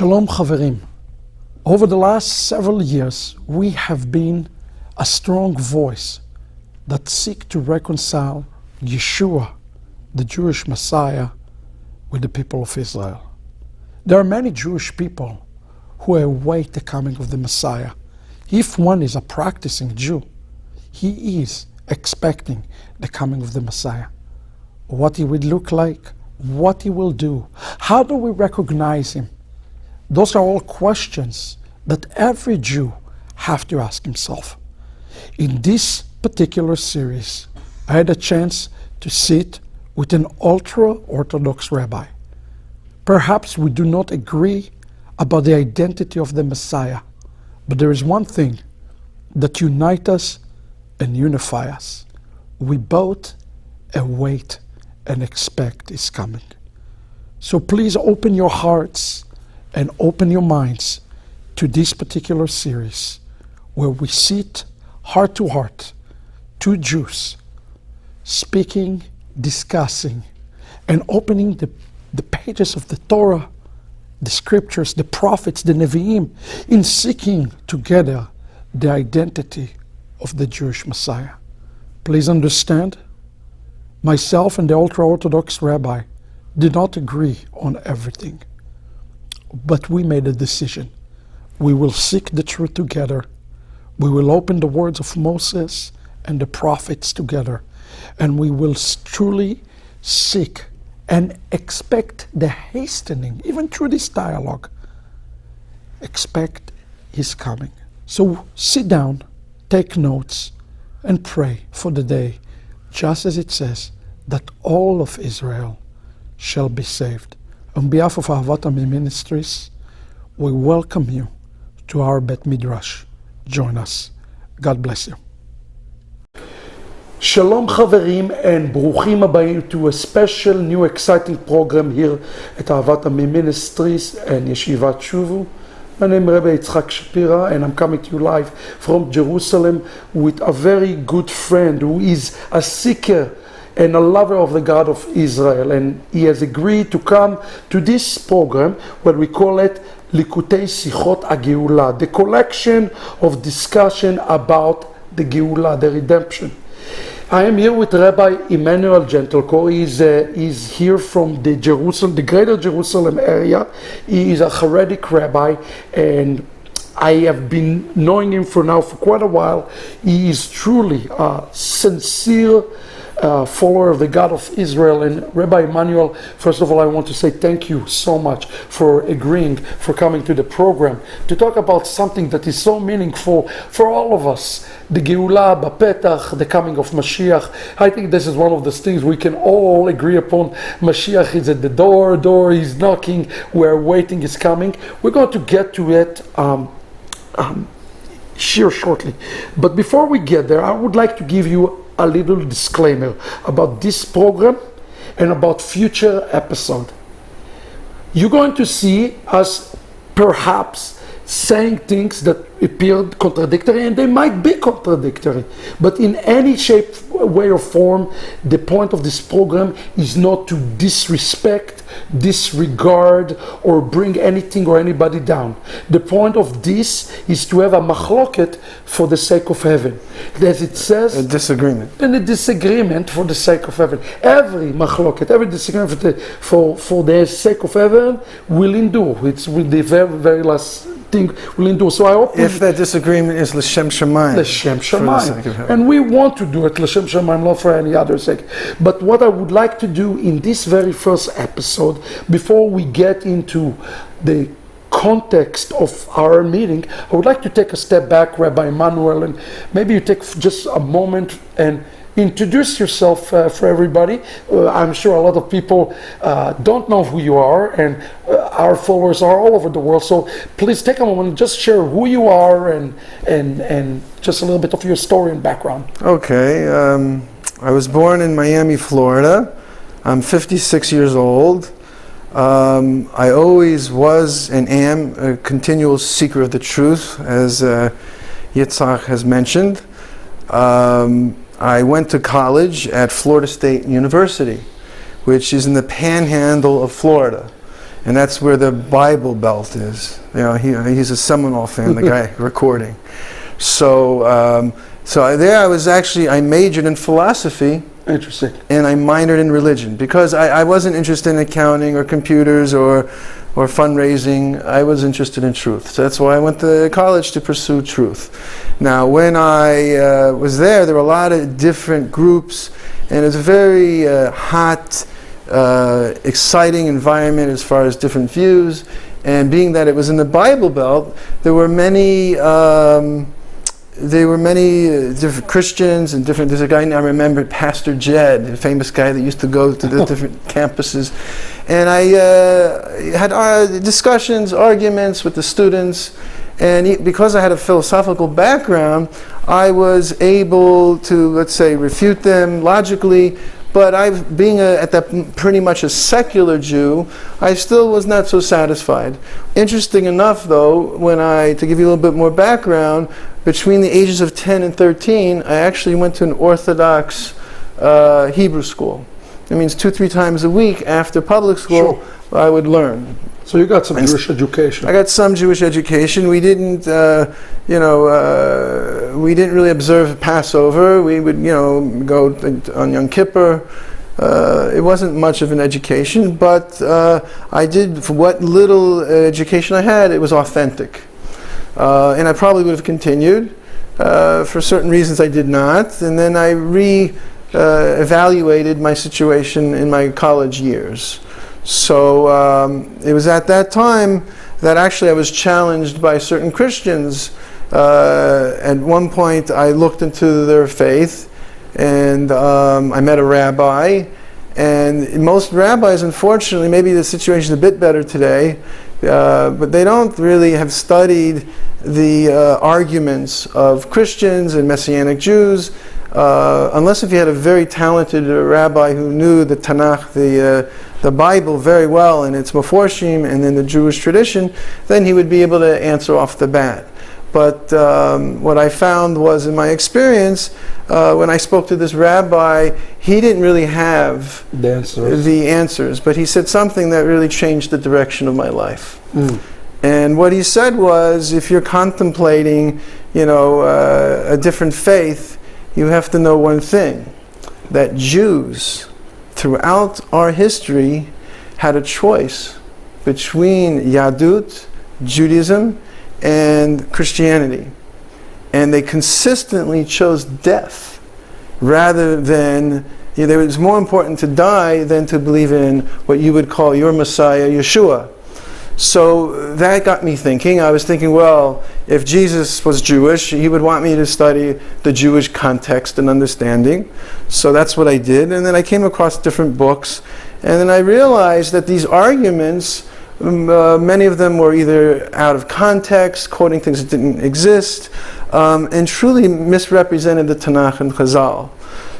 Shalom Chaverim. Over the last several years, we have been a strong voice that seek to reconcile Yeshua, the Jewish Messiah, with the people of Israel. There are many Jewish people who await the coming of the Messiah. If one is a practicing Jew, he is expecting the coming of the Messiah. What he will look like, what he will do, how do we recognize him? Those are all questions that every Jew have to ask himself. In this particular series, I had a chance to sit with an ultra-Orthodox rabbi. Perhaps we do not agree about the identity of the Messiah, but there is one thing that unites us and unifies us. We both await and expect his coming. So please open your hearts and open your minds to this particular series where we sit heart to heart, two Jews, speaking, discussing, and opening the pages of the Torah, the scriptures, the prophets, the Nevi'im, in seeking together the identity of the Jewish Messiah. Please understand, myself and the ultra-Orthodox rabbi did not agree on everything. But we made a decision. We will seek the truth together. We will open the words of Moses and the prophets together. And we will truly seek and expect the hastening, even through this dialogue. Expect his coming. So sit down, take notes, and pray for the day, just as it says, that all of Israel shall be saved. On behalf of Ahavat Ammi Ministries, we welcome you to our Bet Midrash. Join us. God bless you. Shalom Chaverim, and Bruchim Abayim to a special new exciting program here at Ahavat Ammi Ministries and Yeshivat Shuvu. My name is Rabbi Yitzchak Shapira, and I'm coming to you live from Jerusalem with a very good friend who is a seeker and a lover of the God of Israel, and he has agreed to come to this program where we call it Likutei Sichot HaGeula, the collection of discussion about the Geula, the redemption. I am here with Rabbi Emmanuel Gentilcore. He's here from the greater Jerusalem area. He is a Haredi rabbi, and I have been knowing him for quite a while. He is truly a sincere follower of the God of Israel. And Rabbi Emmanuel, first of all, I want to say thank you so much for agreeing, for coming to the program to talk about something that is so meaningful for all of us, the Geula Bapetach, the coming of Mashiach. I think this is one of those things we can all agree upon. Mashiach is at the door, he's knocking, we're waiting, he's coming. We're going to get to it here shortly. But before we get there, I would like to give you a little disclaimer about this program and about future episode. You're going to see us perhaps saying things that appear contradictory, and they might be contradictory, but in any shape, way or form, the point of this program is not to disrespect, disregard, or bring anything or anybody down. The point of this is to have a machloket for the sake of heaven. As it says, a disagreement. And a disagreement for the sake of heaven. Every machloket, every disagreement for the sake of heaven will endure. It's with the very, very last thing will endure. So I hope if that disagreement is l'shem shamayim, l'shem shamayim, and we want to do it l'shem shamayim, not for any other sake. But what I would like to do in this very first episode, before we get into the context of our meeting, I would like to take a step back, Rabbi Emmanuel, and maybe you take just a moment and introduce yourself for everybody. I'm sure a lot of people don't know who you are, and our followers are all over the world. So please take a moment and just share who you are and just a little bit of your story and background. Okay, I was born in Miami, Florida. I'm 56 years old. I always was and am a continual seeker of the truth, as Yitzhak has mentioned. I went to college at Florida State University, which is in the panhandle of Florida. and that's where the Bible Belt is. You know, he's a Seminole fan, the guy recording. So, I majored in philosophy. Interesting. And I minored in religion because I wasn't interested in accounting or computers or fundraising. I was interested in truth. So that's why I went to college, to pursue truth. Now, when I was there were a lot of different groups, and it was a very hot, exciting environment as far as different views. And being that it was in the Bible Belt, there were many different Christians and different. There's a guy I remember, Pastor Jed, a famous guy that used to go to the different campuses, and I had discussions, arguments with the students, and because I had a philosophical background, I was able to, let's say, refute them logically. But being at that pretty much a secular Jew, I still was not so satisfied. Interesting enough, though, to give you a little bit more background, between the ages of 10 and 13, I actually went to an Orthodox Hebrew school. It means 2-3 times a week after public school, I would learn. So you got some Jewish education. I got some Jewish education. We didn't, we didn't really observe Passover. We would, go on Yom Kippur. It wasn't much of an education, but I did, for what little education I had, it was authentic. And I probably would have continued. For certain reasons I did not. And then I evaluated my situation in my college years. So it was at that time that actually I was challenged by certain Christians. At one point I looked into their faith, and I met a rabbi. And most rabbis, unfortunately, maybe the situation is a bit better today, but they don't really have studied the arguments of Christians and Messianic Jews, unless if you had a very talented rabbi who knew the Tanakh, the Bible very well, and its Meforshim, and then the Jewish tradition, then he would be able to answer off the bat. But what I found was, in my experience, when I spoke to this rabbi, he didn't really have the answers, but he said something that really changed the direction of my life. And what he said was, if you're contemplating, a different faith, you have to know one thing, that Jews throughout our history had a choice between Yadut, Judaism, and Christianity. And they consistently chose death rather than, it was more important to die than to believe in what you would call your Messiah, Yeshua. So that got me thinking. I was thinking, well, if Jesus was Jewish, he would want me to study the Jewish context and understanding. So that's what I did. And then I came across different books. And then I realized that these arguments, many of them were either out of context, quoting things that didn't exist, and truly misrepresented the Tanakh and Chazal.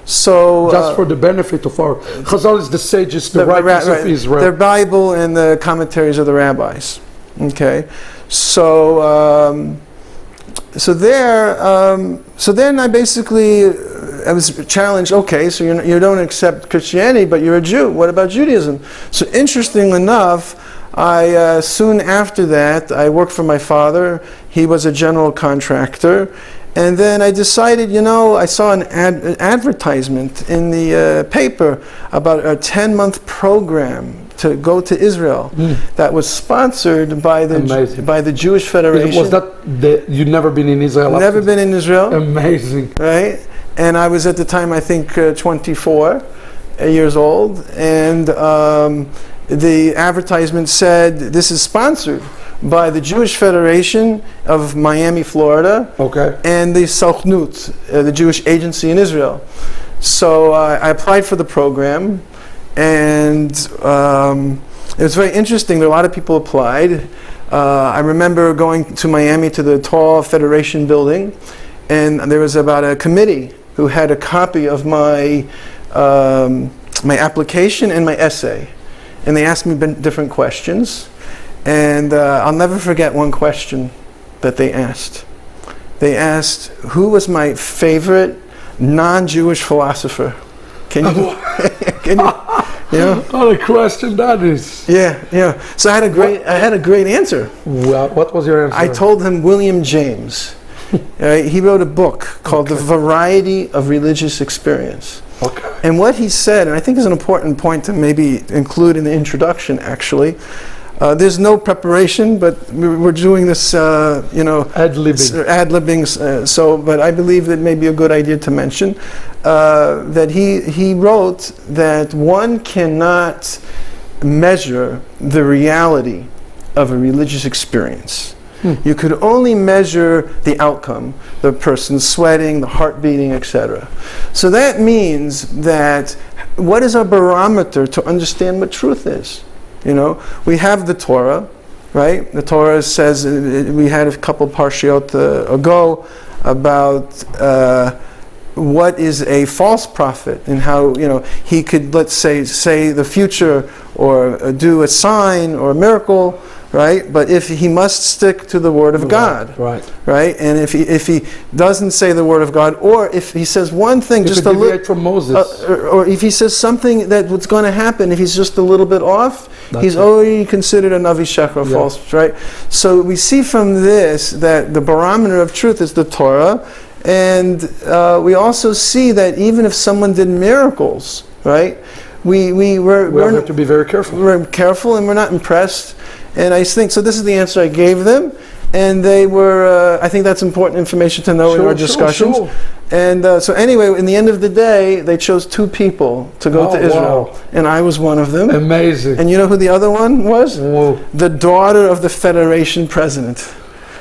So, just for the benefit of our Chazal is the sages, the writers of Israel. The Bible and the commentaries of the rabbis. Okay, so then I was challenged. Okay, so you don't accept Christianity, but you're a Jew. What about Judaism? So interesting enough, I soon after that I worked for my father. He was a general contractor. And then I decided, I saw an advertisement in the paper about a 10-month program to go to Israel that was sponsored by the Jewish Federation. Was that you'd never been in Israel? Never been in Israel. Amazing. Right? And I was at the time, I think, 24 years old. And the advertisement said, this is sponsored by the Jewish Federation of Miami, Florida, and the Sochnut, the Jewish agency in Israel. So I applied for the program, and it was very interesting. There were a lot of people applied. I remember going to Miami to the tall Federation building, and there was about a committee who had a copy of my my application and my essay, and they asked me different questions. And I'll never forget one question that they asked. They asked, who was my favorite non-Jewish philosopher? Can You know? What a question that is. Yeah. So I had a great answer. Well, what was your answer? I told him William James. He wrote a book called The Variety of Religious Experience. Okay. And what he said, and I think is an important point to maybe include in the introduction actually, there's no preparation, but we're doing this, ad-libbing. But I believe that may be a good idea to mention that he wrote that one cannot measure the reality of a religious experience. You could only measure the outcome, the person sweating, the heart beating, etc. So that means that what is our barometer to understand what truth is? You know, we have the Torah, right? The Torah says, we had a couple parshiot ago about what is a false prophet and how, he could, let's say the future or do a sign or a miracle, right? But if he must stick to the Word of God, right? And if he doesn't say the Word of God, or if he says one thing, just a little from Moses, or if he says something that what's going to happen, if he's just a little bit off, he's already considered a navi sheker, false, right? So we see from this that the barometer of truth is the Torah, and we also see that even if someone did miracles, right? We have to be very careful. We're careful, and we're not impressed. And I think, so this is the answer I gave them, and they were, I think that's important information to know in our discussions. Sure. And so anyway, in the end of the day, they chose 2 people to go to Israel, and I was one of them. Amazing. And you know who the other one was? Whoa. The daughter of the Federation president.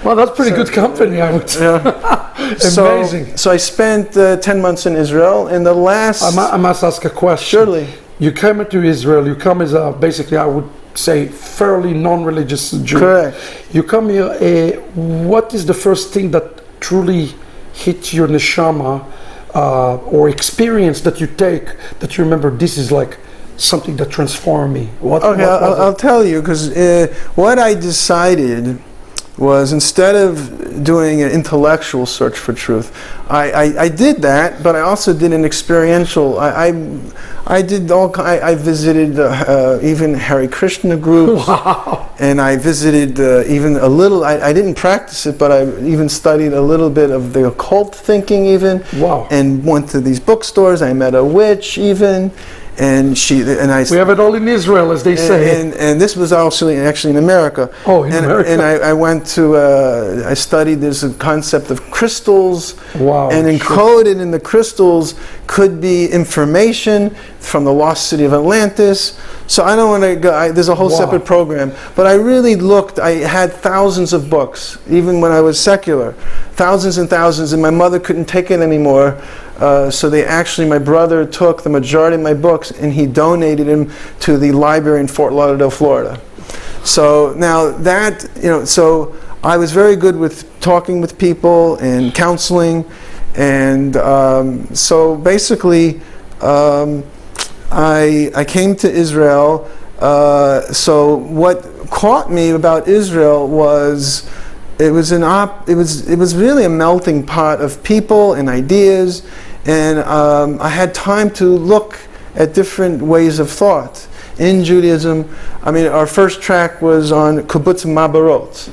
Well, that's pretty good company, I would say. Amazing. So I spent 10 months in Israel, and the last... I must ask a question. Surely. You came into Israel, you come as a, basically, I would say, fairly non-religious Jew. Correct. You come here, what is the first thing that truly hit your neshama or experience that you take, that you remember, this is like something that transformed me? I'll tell you, because what I decided was, instead of doing an intellectual search for truth, I did that, but I also did an experiential. I visited even Hare Krishna groups, and I visited even a little. I didn't practice it, but I even studied a little bit of the occult thinking, even. Wow! And went to these bookstores. I met a witch, even. And we have it all in Israel, as they say. And this was actually in America. Oh, in America. And I went to, I studied, there's a concept of crystals. Wow. And encoded in the crystals could be information from the lost city of Atlantis. So I don't want to go, there's a whole separate program. But I really looked, I had thousands of books, even when I was secular. Thousands and thousands, and my mother couldn't take it anymore. So my brother took the majority of my books and he donated them to the library in Fort Lauderdale, Florida. So now that, so I was very good with talking with people and counseling. And so basically, I came to Israel. So what caught me about Israel was it was really a melting pot of people and ideas. And I had time to look at different ways of thought. In Judaism, our first track was on kibbutz mabarot.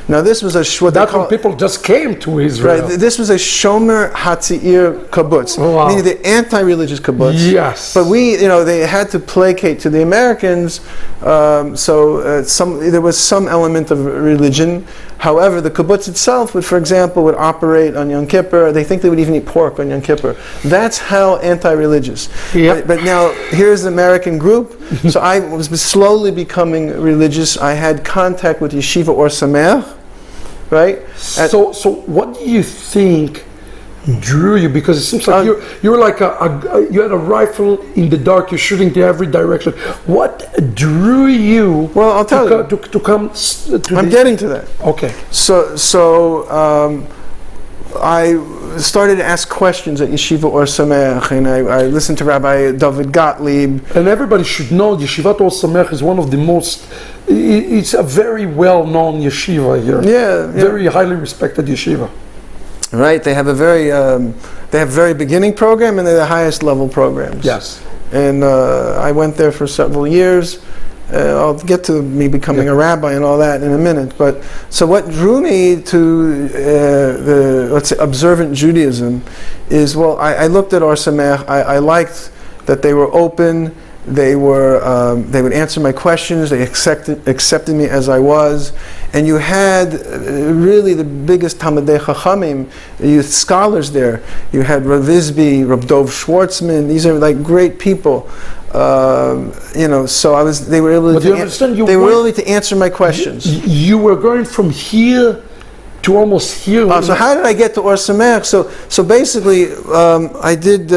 Now this was that's when people just came to Israel. Right, this was a shomer hatzair kibbutz, meaning the anti-religious kibbutz. Yes. But they had to placate to the Americans, there was some element of religion. However, the kibbutz itself would operate on Yom Kippur. They think they would even eat pork on Yom Kippur. That's how anti-religious. Yep. But now here's the American group. So I was slowly becoming religious. I had contact with Yeshiva Or Sameach. Right. So what do you think drew you? Because it seems like you're like you had a rifle in the dark. You're shooting to every direction. What drew you? Well, I'll tell you to come. I'm getting to that. Okay. So I started to ask questions at Yeshiva Or Sameach, and I listened to Rabbi David Gottlieb. And everybody should know Yeshivat Or Sameach is one of the most. It's a very well-known yeshiva here. Yeah. Very highly respected yeshiva. Right. They have a very beginning program, and they're the highest level programs. Yes. And I went there for several years. I'll get to me becoming a rabbi and all that in a minute. But so what drew me to the, let's say, observant Judaism is, well, I looked at Or Sameach. I liked that they were open. They would answer my questions. They accepted me as I was. And you had really the biggest Talmidei Chachamim, you had scholars there. You had Rav Isby, Rav Dov Schwartzman. These are like great people. So they were able to answer my questions. You were going from here to almost here. So how did I get to Or Sameach? So basically, I did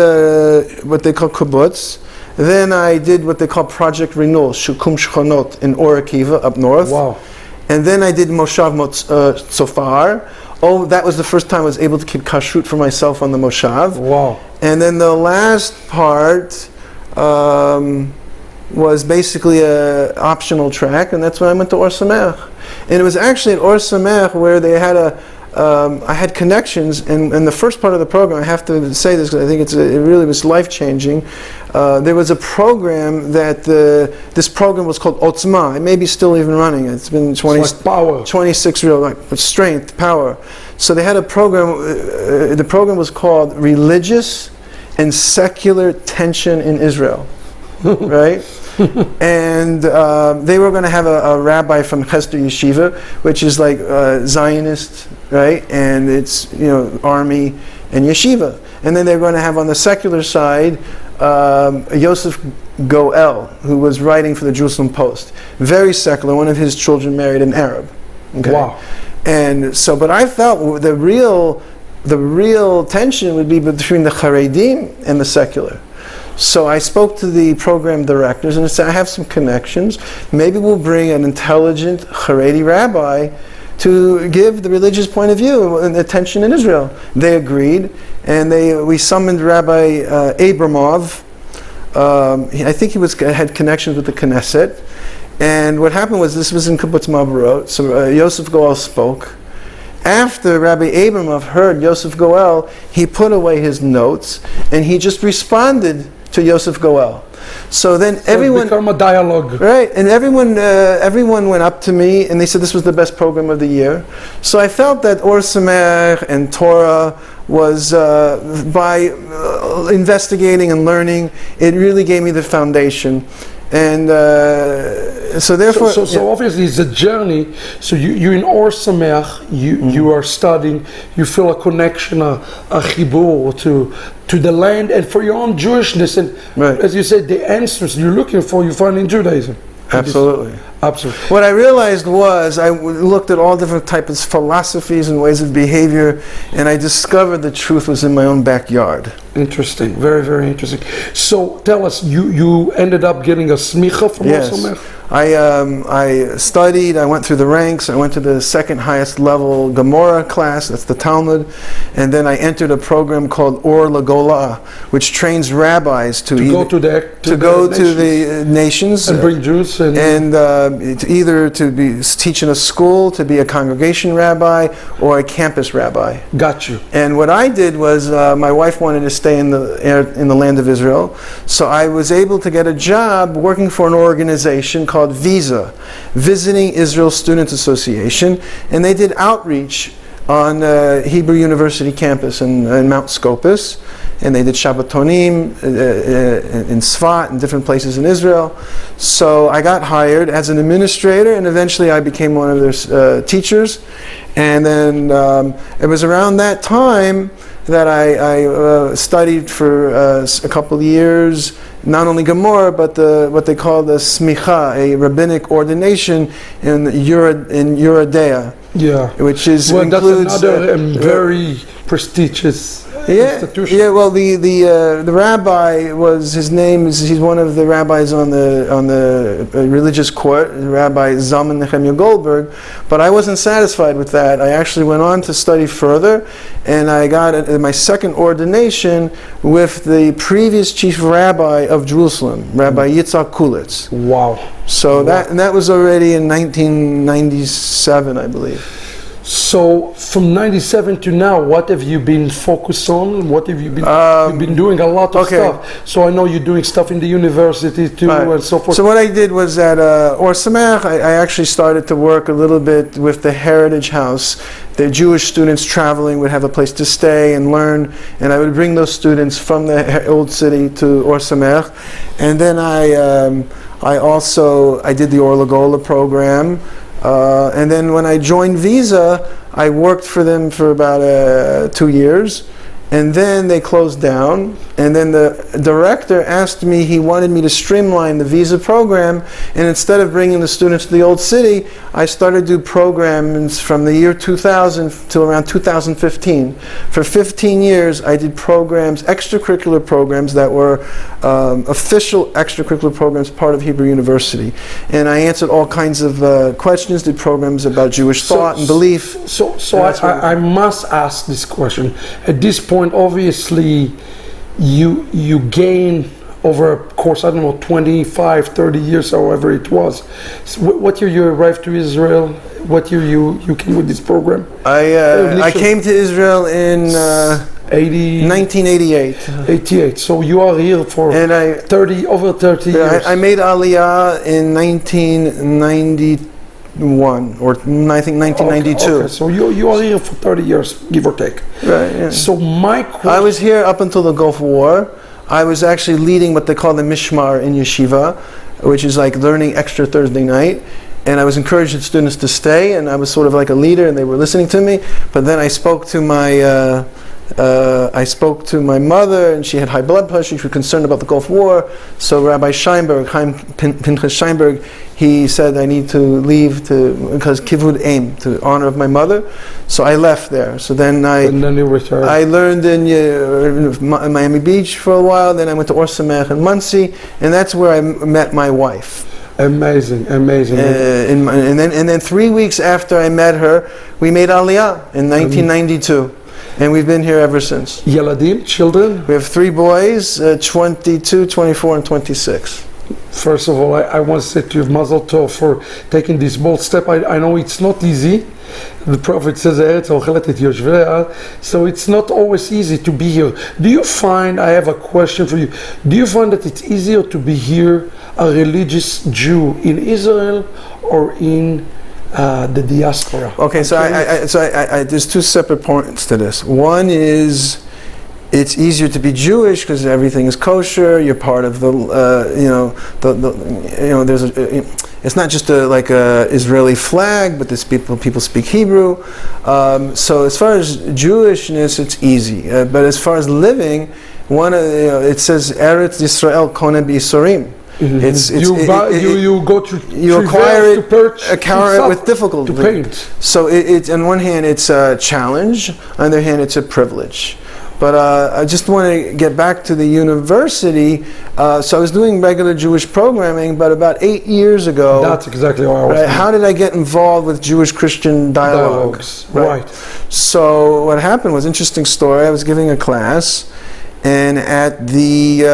what they call kibbutz. Then I did what they call Project Renewal, Shukum Shchonot in Or Akiva up north. Wow. And then I did Moshav Tzofar. Oh, that was the first time I was able to keep kashrut for myself on the Moshav. Wow. And then the last part was basically an optional track, and that's when I went to Or Sameach. And it was actually at Or Sameach where they had I had connections, and the first part of the program, I have to say this because I think it really was life-changing. There was a program that this program was called Otzma. It may be still even running. It's been 26 real, like strength, power. So they had a program. The program was called Religious and Secular Tension in Israel, right? And they were going to have a rabbi from Chester Yeshiva, which is like Zionist, right? And it's army and yeshiva. And then they were going to have on the secular side Yosef Goel, who was writing for the Jerusalem Post, very secular. One of his children married an Arab. Okay? Wow. And so, but I felt the real tension would be between the Haredim and the secular. So I spoke to the program directors and I said, I have some connections. Maybe we'll bring an intelligent Haredi rabbi to give the religious point of view and attention in Israel. They agreed, and we summoned Rabbi Abramov. I think he had connections with the Knesset. And what happened was, this was in Kibbutz Mavarot, so Yosef Goel spoke. After Rabbi Abramov heard Yosef Goel, he put away his notes and he just responded to Yosef Goel. So then everyone become a dialogue, right? And everyone went up to me and they said this was the best program of the year. So I felt that Or Sameach and Torah was by investigating and learning, it really gave me the foundation. And so therefore, so obviously it's a journey. So you're in Or Sameach, you are studying, you feel a connection, a chibur to the land and for your own Jewishness, and right. As you said, the answers you're looking for, you find in Judaism. Absolutely. Absolutely. What I realized was I looked at all different types of philosophies and ways of behavior, and I discovered the truth was in my own backyard. Interesting. Very, very interesting. So tell us, you ended up getting a smicha from Or Sameach? I studied, I went through the ranks, I went to the second highest level Gemara class, that's the Talmud, and then I entered a program called Or Lagola, which trains rabbis to go to the nations and bring Jews and either to be teach in a school, to be a congregation rabbi, or a campus rabbi. Got you. And what I did was my wife wanted to stay in the land of Israel, so I was able to get a job working for an organization called Visa, Visiting Israel Students Association, and they did outreach on Hebrew University campus in Mount Scopus, and they did Shabbatonim in Sfat and different places in Israel. So I got hired as an administrator, and eventually I became one of their teachers. And then it was around that time that I studied for a couple of years, not only Gemara, but what they call the Smicha, a rabbinic ordination in Yuradea. Yeah, which is includes another very prestigious institution. Yeah. Well, the rabbi he's one of the rabbis on the religious court, Rabbi Zalman Nehemiah Goldberg. But I wasn't satisfied with that. I actually went on to study further, and I got my second ordination with the previous chief rabbi of Jerusalem, Rabbi Yitzhak Kulitz. Wow. So that was already in 1997, I believe. So from 97 to now, what have you been focused on? What have you been, you've been doing a lot of stuff. So I know you're doing stuff in the university too and so forth. So what I did was at Or Sameach, I actually started to work a little bit with the Heritage House. The Jewish students traveling would have a place to stay and learn, and I would bring those students from the old city to Or Sameach. And then I did the Or Lagola program. And then when I joined Visa, I worked for them for about 2 years, and then they closed down. And then the director asked me, he wanted me to streamline the Visa program, and instead of bringing the students to the old city, I started to do programs from the year 2000 till around 2015. For 15 years, I did programs, extracurricular programs that were official extracurricular programs, part of Hebrew University. And I answered all kinds of questions, did programs about Jewish thought and belief. So I must ask this question. At this point, obviously, you gain over a course, I don't know, 25, 30 years, however it was. So what year you arrived to Israel? What year you came with this program? I came to Israel in 1988. 88. So you are here for over 30 years. I made Aliyah in 1991, or I think 1992. Okay. So you are here for 30 years, give or take. Right. Yeah. So my question... I was here up until the Gulf War. I was actually leading what they call the Mishmar in Yeshiva, which is like learning extra Thursday night. And I was encouraging students to stay, and I was sort of like a leader, and they were listening to me. But then I spoke to my mother, and she had high blood pressure. She was concerned about the Gulf War. So Rabbi Scheinberg, Chaim Pinchas Scheinberg, he said I need to leave because kivud aim, to honor of my mother. So I left there. So then you returned. I learned in Miami Beach for a while. Then I went to Or Sameach in Monsey, and that's where I met my wife. Amazing. And then 3 weeks after I met her, we made Aliyah in 1992. And we've been here ever since. Yeladim, children? We have 3 boys, 22, 24, and 26. First of all, I want to say to you, Mazel Tov for taking this bold step. I know it's not easy. The Prophet says, so it's not always easy to be here. Do you find, I have a question for you, do you find that it's easier to be here, a religious Jew, in Israel or in the diaspora? Okay, so there's 2 separate points to this. One is, it's easier to be Jewish because everything is kosher. You're part of the, there's it's not just like a Israeli flag, but there's people speak Hebrew. So as far as Jewishness, it's easy. But as far as living, it says Eretz Yisrael Koneh B'Yisurim. You go to you acquire it, with difficulty. To paint. So it's on one hand it's a challenge, on the other hand it's a privilege. But I just want to get back to the university. So I was doing regular Jewish programming, but about 8 years ago. That's exactly what I was thinking. How did I get involved with Jewish-Christian dialogues? Right. So what happened was, interesting story. I was giving a class, and at the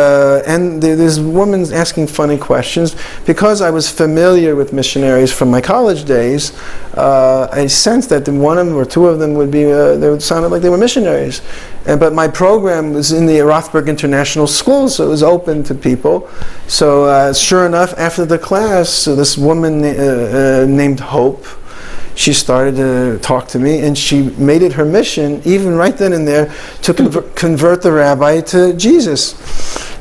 end, this woman asking funny questions. Because I was familiar with missionaries from my college days, I sensed that one of them or 2 of them would be, they would sound like they were missionaries. But my program was in the Rothberg International School, so it was open to people. So sure enough, after the class, this woman named Hope, she started to talk to me, and she made it her mission, even right then and there, to convert the rabbi to Jesus.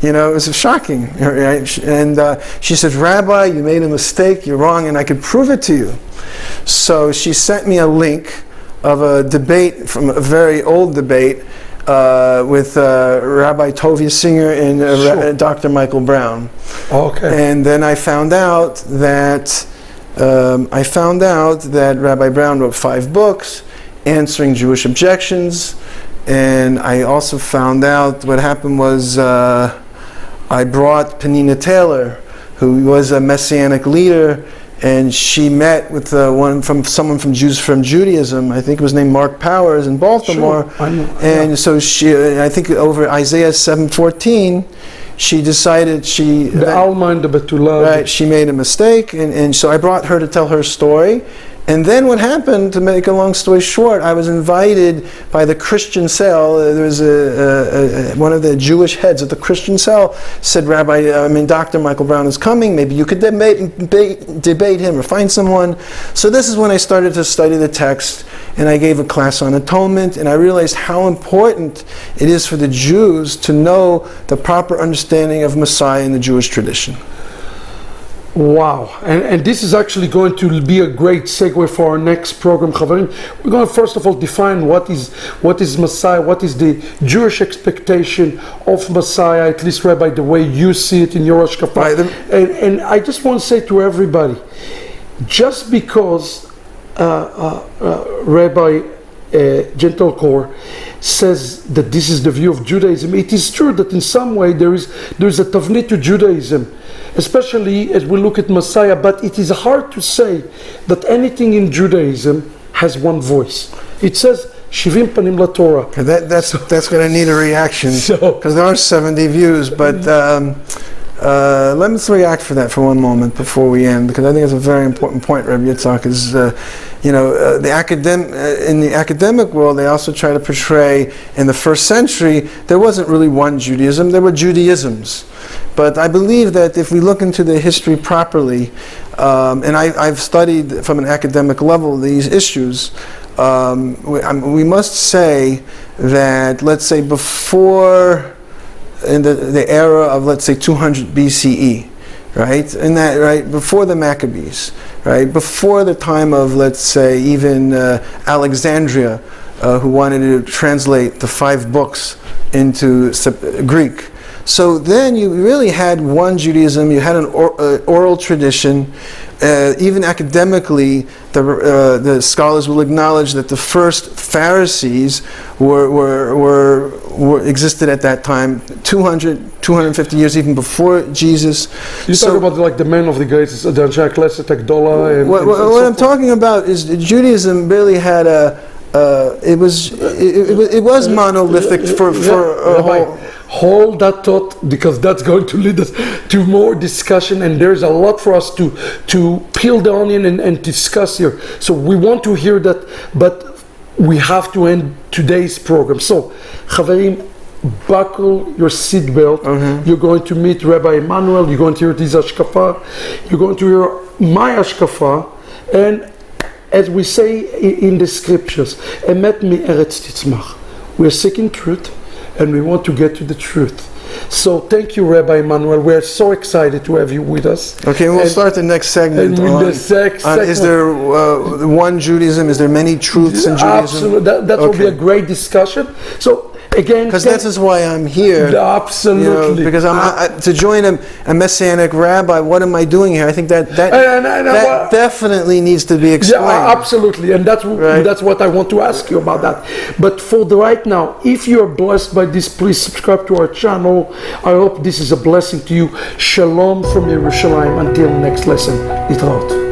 It was shocking. Right? And she said, "Rabbi, you made a mistake, you're wrong, and I could prove it to you." So she sent me a link of a debate, from a very old debate, with Rabbi Tovia Singer and Dr. Michael Brown. Okay. And then I found out that Rabbi Brown wrote 5 books answering Jewish objections, and I also found out what happened was I brought Penina Taylor, who was a Messianic leader, and she met with someone from Judaism. I think it was named Mark Powers in Baltimore. Sure, I know. And so I think over Isaiah 7:14. She decided the Alma and the Betula. Right, she made a mistake, and so I brought her to tell her story, And then what happened, to make a long story short, I was invited by the Christian cell. There was one of the Jewish heads of the Christian cell said, Dr. Michael Brown is coming, maybe you could debate him or find someone. So this is when I started to study the text, and I gave a class on atonement, and I realized how important it is for the Jews to know the proper understanding of Messiah in the Jewish tradition. Wow, and this is actually going to be a great segue for our next program, Chavarim. We're going to first of all define what is Messiah, what is the Jewish expectation of Messiah, at least Rabbi, the way you see it in your Ashkafa. Right. And I just want to say to everybody, just because Rabbi Gentle says that this is the view of Judaism, it is true that in some way there is a tavnit to Judaism, especially as we look at Messiah, but it is hard to say that anything in Judaism has one voice. It says Shivim Panim LaTorah. That's going to need a reaction, because there are 70 views, but let me react for that for one moment before we end, because I think it's a very important point, Rabbi Yitzhak, is in the academic world, they also try to portray, in the first century, there wasn't really one Judaism, there were Judaisms. But I believe that if we look into the history properly, and I've studied from an academic level these issues, we must say that, let's say, in the era of, let's say, 200 BCE, right? Before the Maccabees, right? Before the time of, let's say, even Alexandria, who wanted to translate the 5 books into Greek. So then you really had one Judaism, you had an oral tradition. Even academically, the scholars will acknowledge that the first Pharisees existed at that time, 250 years even before Jesus. You talk about like the men of the gates, the Anshe Knesset Agdola. What I'm talking about is Judaism really had it was monolithic for a whole. Hold that thought, because that's going to lead us to more discussion, and there's a lot for us to peel the onion and discuss here. So we want to hear that, but we have to end today's program. So, Chavarim, buckle your seatbelt. Mm-hmm. You're going to meet Rabbi Emmanuel, you're going to hear his Ashkafa, you're going to hear my Ashkafa, and as we say in the scriptures, Emet mi eretz titzmach. We're seeking truth, and we want to get to the truth. So thank you, Rabbi Emmanuel. We're so excited to have you with us. Okay, we'll start the next segment. Is there one Judaism? Is there many truths in Judaism? Absolutely. That will be a great discussion. So again, because that is why I'm here. Absolutely. Because to join a Messianic Rabbi. What am I doing here? I think that definitely needs to be explained. Yeah, absolutely, and that's what I want to ask you about that. But for the right now, if you are blessed by this, please subscribe to our channel. I hope this is a blessing to you. Shalom from Yerushalayim. Until next lesson. Litraot.